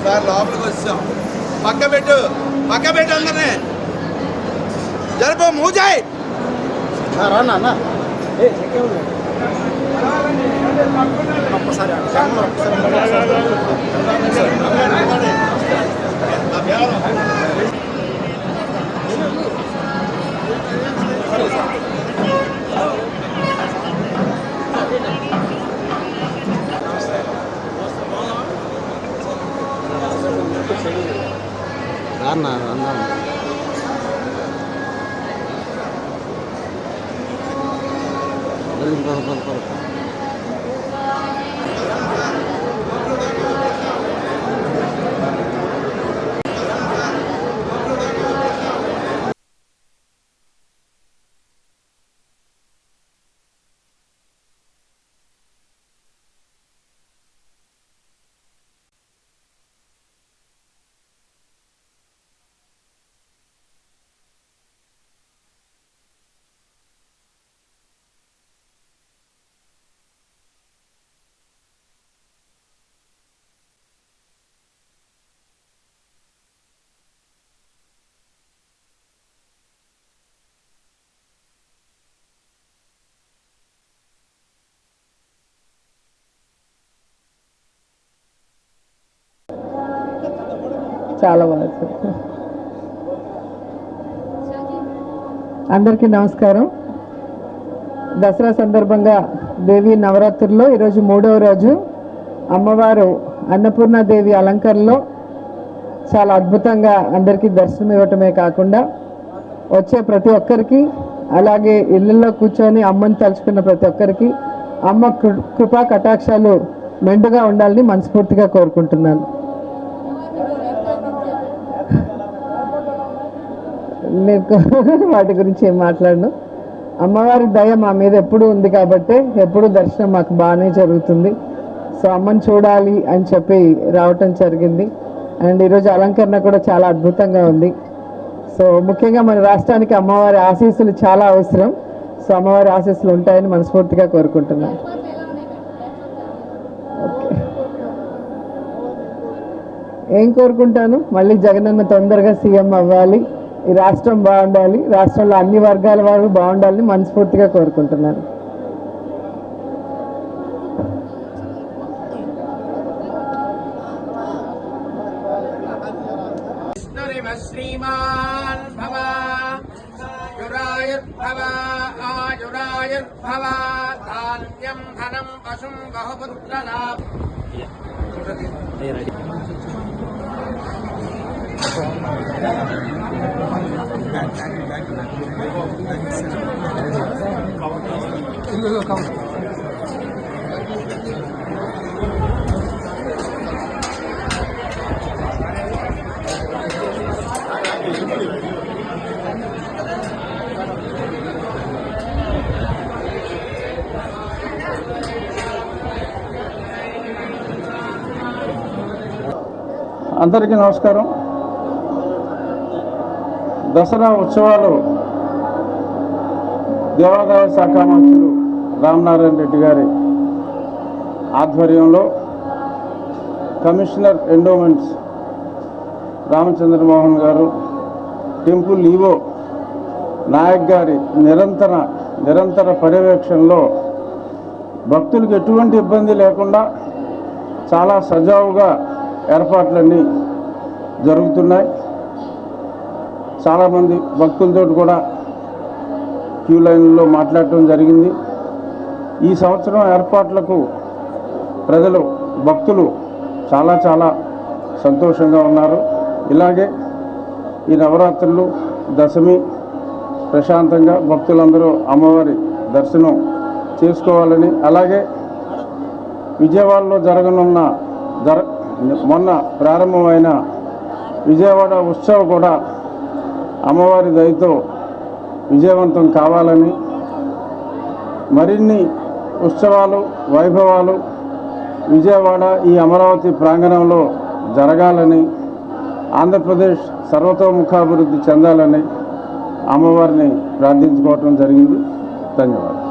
Sir లోపలికి వచ్చాం. పక్క పెట్టు అందరినీ జరుపు మూజాయి చాలా బాగా. అందరికీ నమస్కారం. దసరా సందర్భంగా దేవి నవరాత్రుల్లో ఈరోజు 3వ రోజు. అమ్మవారు అన్నపూర్ణాదేవి అలంకరణలో చాలా అద్భుతంగా అందరికీ దర్శనం ఇవ్వటమే కాకుండా వచ్చే ప్రతి ఒక్కరికి, అలాగే ఇళ్ళల్లో కూర్చొని అమ్మని తలుచుకున్న ప్రతి ఒక్కరికి అమ్మ కృపా కటాక్షాలు మెండుగా ఉండాలని మనస్ఫూర్తిగా కోరుకుంటున్నాను. మీకు వాటి గురించి ఏం మాట్లాడను. అమ్మవారి దయ మా మీద ఎప్పుడూ ఉంది కాబట్టి ఎప్పుడు దర్శనం మాకు బాగానే జరుగుతుంది. సో అమ్మని చూడాలి అని చెప్పి రావటం జరిగింది. అండ్ ఈరోజు అలంకరణ కూడా చాలా అద్భుతంగా ఉంది. సో ముఖ్యంగా మన రాష్ట్రానికి అమ్మవారి ఆశీస్సులు చాలా అవసరం. సో అమ్మవారి ఆశీస్సులు ఉంటాయని మనస్ఫూర్తిగా కోరుకుంటున్నాను. ఓకే, ఏం కోరుకుంటాను, మళ్ళీ జగనన్న తొందరగా సీఎం అవ్వాలి, ఈ రాష్ట్రం బాగుండాలి, రాష్ట్రంలో అన్ని వర్గాల వారు బాగుండాలని మనస్ఫూర్తిగా కోరుకుంటున్నాను. శ్రీమాన్ భవ యురాయుర్భవ ఆయురాయుర్భవ ధాన్యం ధనం పశుం బహుపుత్రలాభ. అందరికీ నమస్కారం. దసరా ఉత్సవాలు దేవాదాయ శాఖ మంత్రులు రామనారాయణ రెడ్డి గారి ఆధ్వర్యంలో కమిషనర్ ఎండోమెంట్స్ రామచంద్రమోహన్ గారు, టెంపుల్ ఈవో నాయక్ గారి నిరంతర పర్యవేక్షణలో భక్తులకు ఎటువంటి ఇబ్బంది లేకుండా చాలా సజావుగా ఏర్పాట్లన్నీ జరుగుతున్నాయి. చాలామంది భక్తులతో కూడా క్యూ లైన్లో మాట్లాడటం జరిగింది. ఈ సంవత్సరం ఏర్పాట్లకు ప్రజలు భక్తులు చాలా చాలా సంతోషంగా ఉన్నారు. ఇలాగే ఈ నవరాత్రులు దశమి ప్రశాంతంగా భక్తులందరూ అమ్మవారి దర్శనం చేసుకోవాలని, అలాగే విజయవాడలో జరగనున్న మొన్న ప్రారంభమైన విజయవాడ ఉత్సవం కూడా అమ్మవారి దయతో విజయవంతం కావాలని, మరిన్ని ఉత్సవాలు వైభవాలు విజయవాడ ఈ అమరావతి ప్రాంగణంలో జరగాలని, ఆంధ్రప్రదేశ్ సర్వతోముఖాభివృద్ధి చెందాలని అమ్మవారిని ప్రార్థించుకోవటం జరిగింది. ధన్యవాదాలు.